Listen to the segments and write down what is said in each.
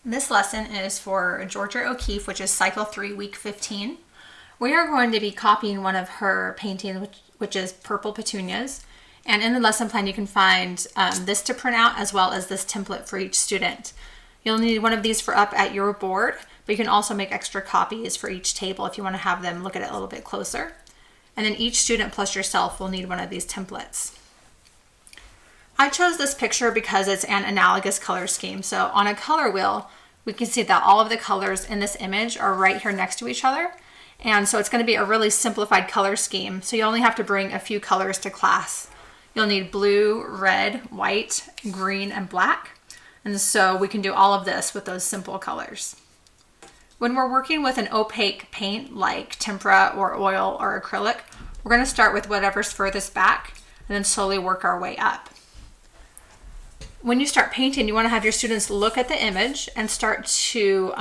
This lesson is for Georgia O'Keeffe, which is Cycle 3, Week 15. We are going to be copying one of her paintings, which is Purple Petunias. And in the lesson plan, you can find this to print out as well as this template for each student. You'll need one of these for up at your board, but you can also make extra copies for each table if you want to have them look at it a little bit closer. And then each student plus yourself will need one of these templates. I chose this picture because it's an analogous color scheme. So on a color wheel, we can see that all of the colors in this image are right here next to each other. And so it's going to be a really simplified color scheme. So you only have to bring a few colors to class. You'll need blue, red, white, green, and black. And so we can do all of this with those simple colors. When we're working with an opaque paint like tempera or oil or acrylic, we're going to start with whatever's furthest back and then slowly work our way up. When you start painting, you want to have your students look at the image and start to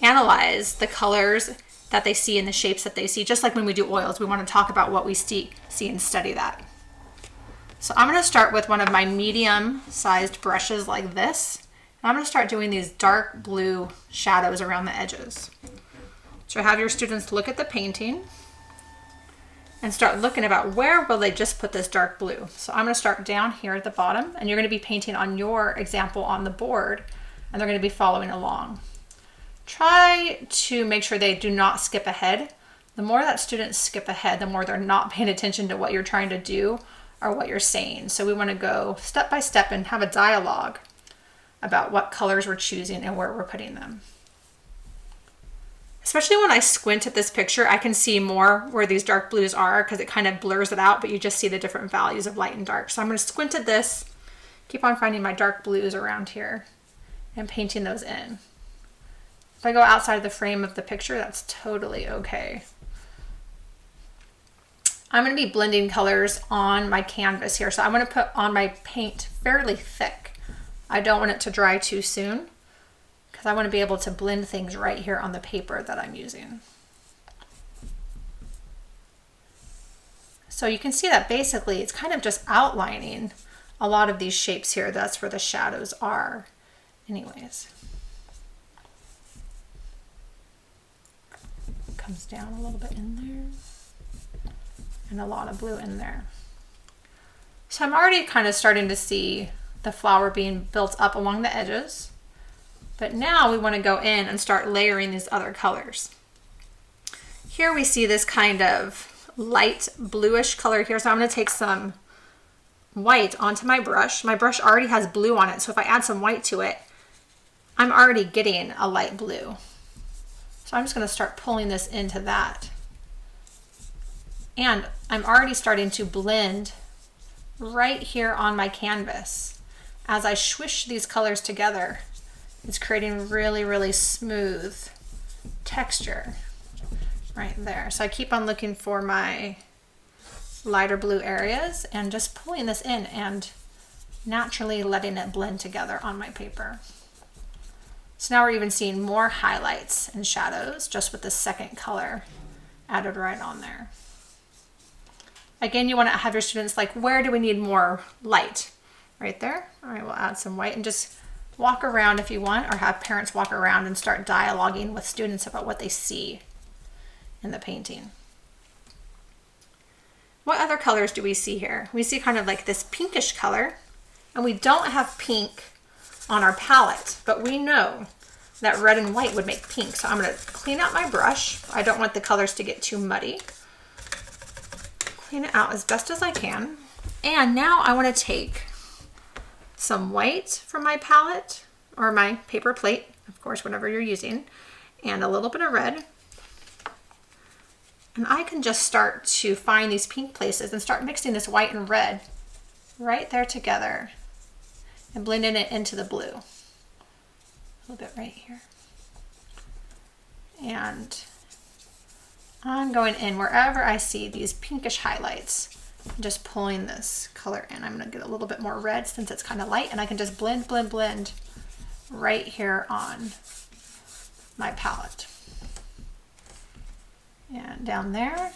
analyze the colors that they see and the shapes that they see. Just like when we do oils, we want to talk about what we see and study that. So I'm going to start with one of my medium-sized brushes like this. And I'm going to start doing these dark blue shadows around the edges. So have your students look at the painting and start looking about where will they just put this dark blue. So I'm going to start down here at the bottom, and you're going to be painting on your example on the board, and they're going to be following along. Try to make sure they do not skip ahead. The more that students skip ahead, the more they're not paying attention to what you're trying to do or what you're saying. So we want to go step by step and have a dialogue about what colors we're choosing and where we're putting them. Especially when I squint at this picture, I can see more where these dark blues are because it kind of blurs it out, but you just see the different values of light and dark. So I'm going to squint at this, keep on finding my dark blues around here and painting those in. If I go outside of the frame of the picture, that's totally okay. I'm going to be blending colors on my canvas here. So I want to put on my paint fairly thick. I don't want it to dry too soon, because I want to be able to blend things right here on the paper that I'm using. So you can see that basically it's kind of just outlining a lot of these shapes here. That's where the shadows are anyways. Comes down a little bit in there and a lot of blue in there. So I'm already kind of starting to see the flower being built up along the edges. But now we want to go in and start layering these other colors. Here we see this kind of light bluish color here. So I'm going to take some white onto my brush. My brush already has blue on it. So if I add some white to it, I'm already getting a light blue. So I'm just going to start pulling this into that. And I'm already starting to blend right here on my canvas. As I swish these colors together, it's creating really, really smooth texture right there. So I keep on looking for my lighter blue areas and just pulling this in and naturally letting it blend together on my paper. So now we're even seeing more highlights and shadows just with the second color added right on there. Again, you want to have your students like, where do we need more light? Right there. All right, we'll add some white and just walk around if you want, or have parents walk around and start dialoguing with students about what they see in the painting. What other colors do we see here? We see kind of like this pinkish color, and we don't have pink on our palette, but we know that red and white would make pink. So I'm going to clean out my brush. I don't want the colors to get too muddy. Clean it out as best as I can. And now I want to take some white from my palette or my paper plate, of course, whatever you're using, and a little bit of red. And I can just start to find these pink places and start mixing this white and red right there together and blending it into the blue. A little bit right here. And I'm going in wherever I see these pinkish highlights. I'm just pulling this color in. I'm going to get a little bit more red since it's kind of light, and I can just blend, blend, blend right here on my palette. And down there.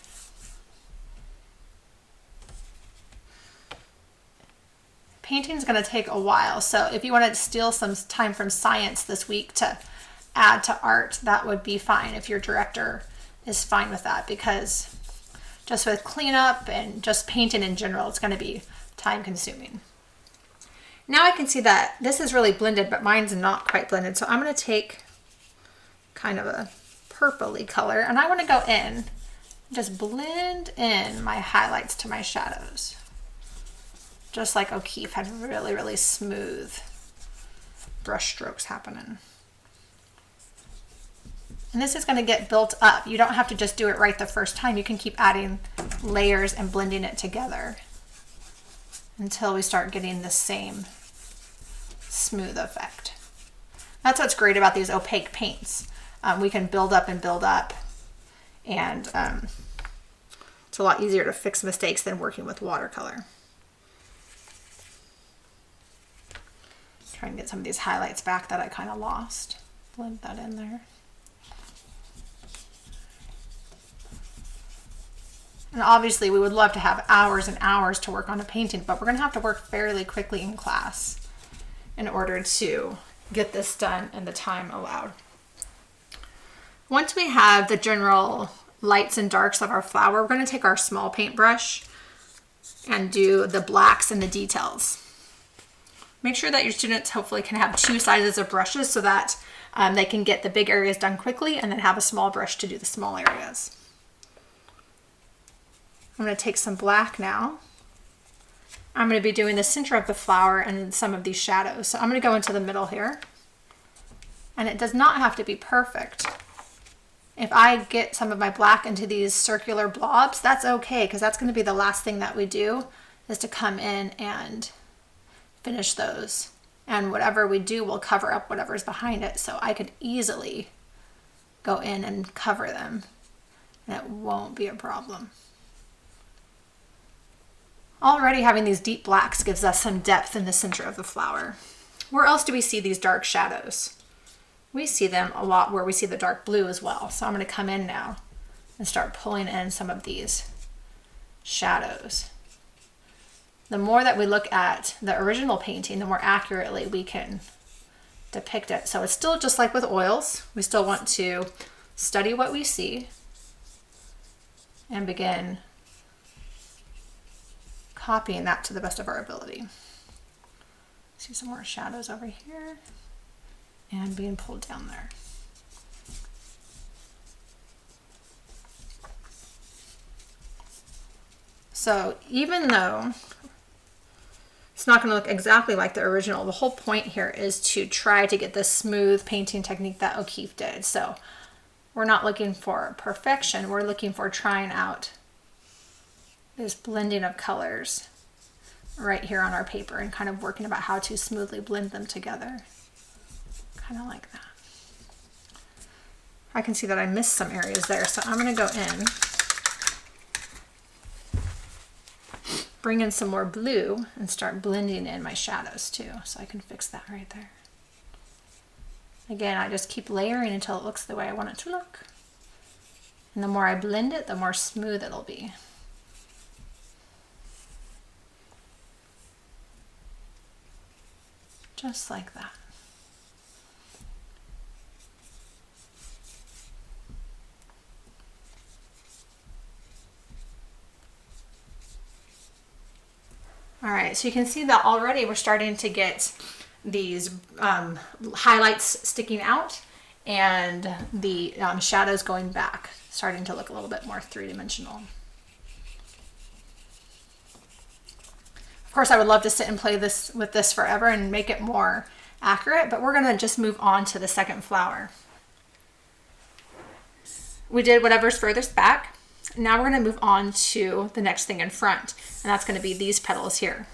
painting's going to take a while. So if you want to steal some time from science this week to add to art, that would be fine if your director is fine with that, because just with cleanup and just painting in general, it's going to be time consuming. Now I can see that this is really blended, but mine's not quite blended. So I'm going to take kind of a purpley color, and I want to go in and just blend in my highlights to my shadows. Just like O'Keeffe had really, really smooth brush strokes happening. And this is going to get built up. You don't have to just do it right the first time. You can keep adding layers and blending it together until we start getting the same smooth effect. That's what's great about these opaque paints. We can build up and build up, and it's a lot easier to fix mistakes than working with watercolor. Try and get some of these highlights back that I kind of lost. Blend that in there. And obviously we would love to have hours and hours to work on a painting, but we're going to have to work fairly quickly in class in order to get this done in the time allowed. Once we have the general lights and darks of our flower, we're going to take our small paintbrush and do the blacks and the details. Make sure that your students hopefully can have two sizes of brushes so that they can get the big areas done quickly and then have a small brush to do the small areas. I'm going to take some black now. I'm going to be doing the center of the flower and some of these shadows. So I'm going to go into the middle here. And it does not have to be perfect. If I get some of my black into these circular blobs, that's okay, because that's going to be the last thing that we do, is to come in and finish those. And whatever we do will cover up whatever's behind it. So I could easily go in and cover them, and it won't be a problem. Already having these deep blacks gives us some depth in the center of the flower. Where else do we see these dark shadows? We see them a lot where we see the dark blue as well. So I'm going to come in now and start pulling in some of these shadows. The more that we look at the original painting, the more accurately we can depict it. So it's still just like with oils. We still want to study what we see and begin copying that to the best of our ability. See some more shadows over here and being pulled down there. So even though it's not going to look exactly like the original, the whole point here is to try to get the smooth painting technique that O'Keeffe did. So we're not looking for perfection, we're looking for trying out this blending of colors right here on our paper and kind of working about how to smoothly blend them together. Kind of like that. I can see that I missed some areas there, so I'm going to go in, bring in some more blue and start blending in my shadows too, so I can fix that right there. Again, I just keep layering until it looks the way I want it to look. And the more I blend it, the more smooth it'll be. Just like that. All right, so you can see that already we're starting to get these highlights sticking out and the shadows going back, starting to look a little bit more three-dimensional. Of course, I would love to sit and play with this forever and make it more accurate, but we're going to just move on to the second flower. We did whatever's furthest back. Now we're going to move on to the next thing in front, and that's going to be these petals here.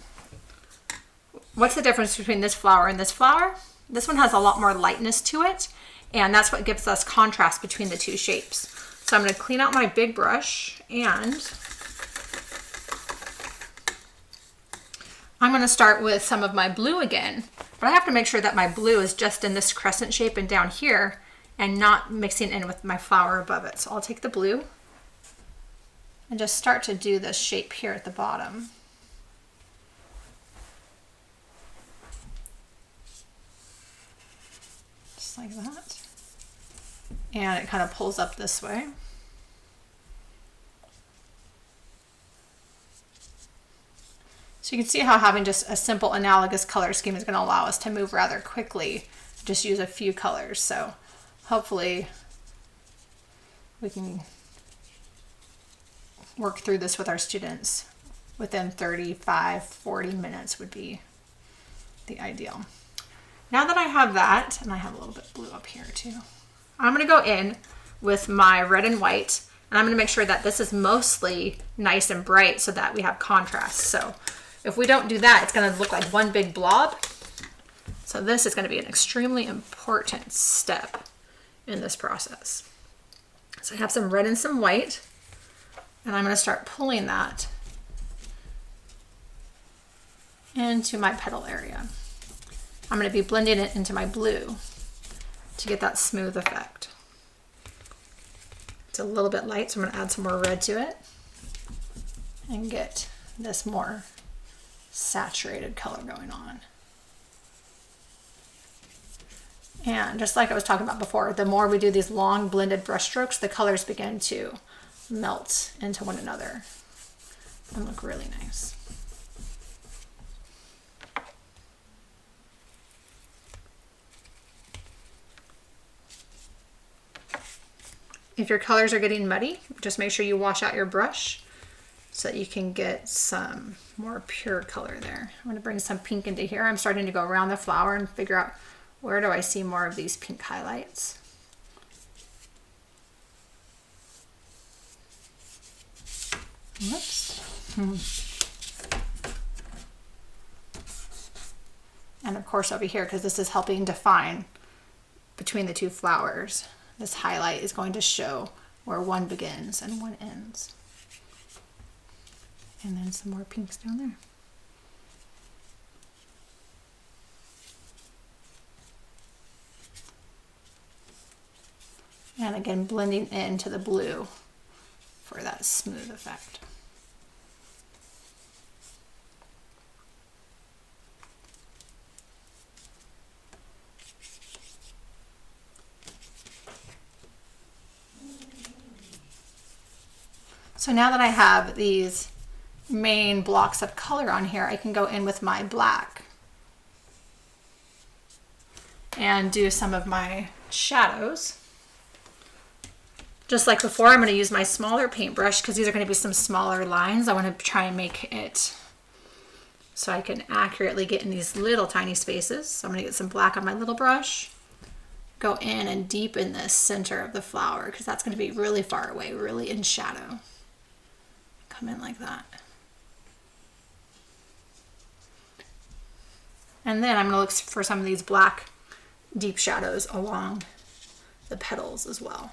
What's the difference between this flower and this flower? This one has a lot more lightness to it, and that's what gives us contrast between the two shapes. So I'm going to clean out my big brush, and I'm going to start with some of my blue again, but I have to make sure that my blue is just in this crescent shape and down here and not mixing in with my flower above it. So I'll take the blue and just start to do this shape here at the bottom. like that. And it kind of pulls up this way. So you can see how having just a simple analogous color scheme is going to allow us to move rather quickly. Just use a few colors. So hopefully we can work through this with our students within 35, 40 minutes would be the ideal. Now that I have that, and I have a little bit of blue up here too, I'm going to go in with my red and white, and I'm going to make sure that this is mostly nice and bright so that we have contrast. So if we don't do that, it's going to look like one big blob. So this is going to be an extremely important step in this process. So I have some red and some white, and I'm going to start pulling that into my petal area. I'm going to be blending it into my blue to get that smooth effect. It's a little bit light, so I'm going to add some more red to it and get this more saturated color going on. And just like I was talking about before, the more we do these long blended brush strokes, the colors begin to melt into one another and look really nice. If your colors are getting muddy, just make sure you wash out your brush so that you can get some more pure color there. I'm going to bring some pink into here. I'm starting to go around the flower and figure out where do I see more of these pink highlights. Whoops. And of course over here, because this is helping define between the two flowers, this highlight is going to show where one begins and one ends. And then some more pinks down there. And again, blending into the blue for that smooth effect. So now that I have these main blocks of color on here, I can go in with my black and do some of my shadows. Just like before, I'm going to use my smaller paintbrush because these are going to be some smaller lines. I want to try and make it so I can accurately get in these little tiny spaces. So I'm going to get some black on my little brush, go in and deepen the center of the flower because that's going to be really far away, really in shadow. Come in like that. And then I'm going to look for some of these black deep shadows along the petals as well.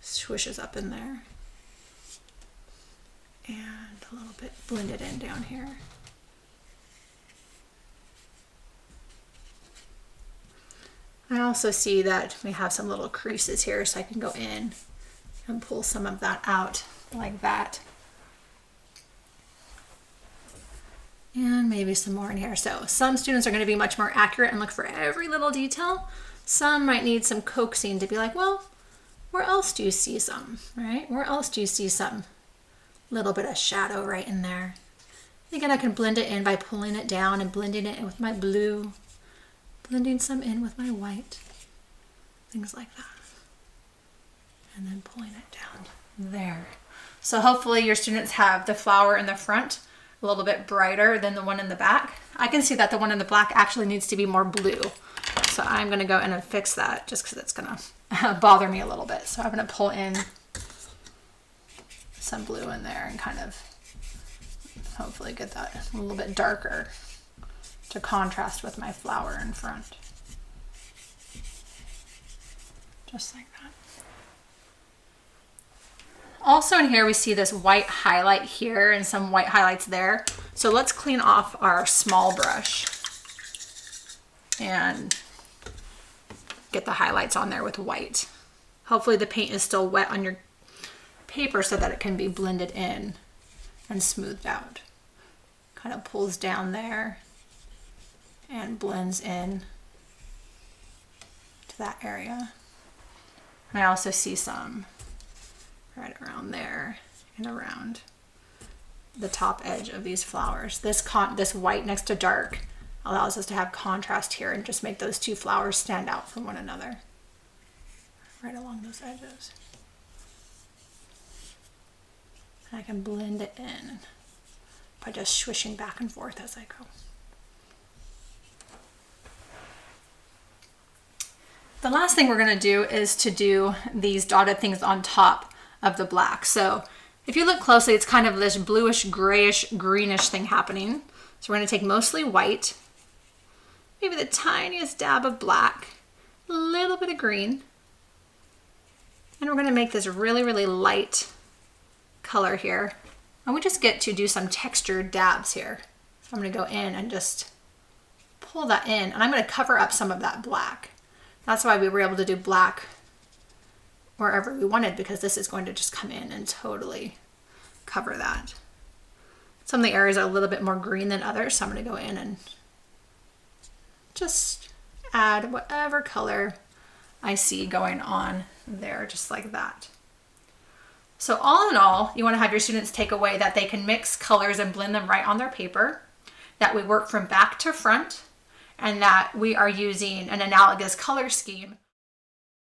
Swishes up in there. And a little bit blended in down here. I also see that we have some little creases here, so I can go in and pull some of that out like that. And maybe some more in here. So some students are going to be much more accurate and look for every little detail. Some might need some coaxing to be like, well, where else do you see some, right? Where else do you see some little bit of shadow right in there? Again, I can blend it in by pulling it down and blending it in with my blue, blending some in with my white, things like that. And then pulling it down there. So hopefully your students have the flower in the front a little bit brighter than the one in the back. I can see that the one in the black actually needs to be more blue. So I'm going to go in and fix that just because it's going to bother me a little bit. So I'm going to pull in some blue in there and kind of hopefully get that a little bit darker to contrast with my flower in front. Just like that. Also in here we see this white highlight here and some white highlights there. So let's clean off our small brush and get the highlights on there with white. Hopefully the paint is still wet on your paper so that it can be blended in and smoothed out. Kind of pulls down there and blends in to that area. And I also see some right around there and around the top edge of these flowers. This white next to dark allows us to have contrast here and just make those two flowers stand out from one another right along those edges. And I can blend it in by just swishing back and forth as I go. The last thing we're going to do is to do these dotted things on top of the black. So if you look closely, it's kind of this bluish, grayish, greenish thing happening. So we're going to take mostly white, maybe the tiniest dab of black, a little bit of green, and we're going to make this really, really light color here. And we just get to do some textured dabs here. So I'm going to go in and just pull that in, and I'm going to cover up some of that black. That's why we were able to do black wherever we wanted, because this is going to just come in and totally cover that. Some of the areas are a little bit more green than others, so I'm going to go in and just add whatever color I see going on there, just like that. So all in all, you want to have your students take away that they can mix colors and blend them right on their paper, that we work from back to front, and that we are using an analogous color scheme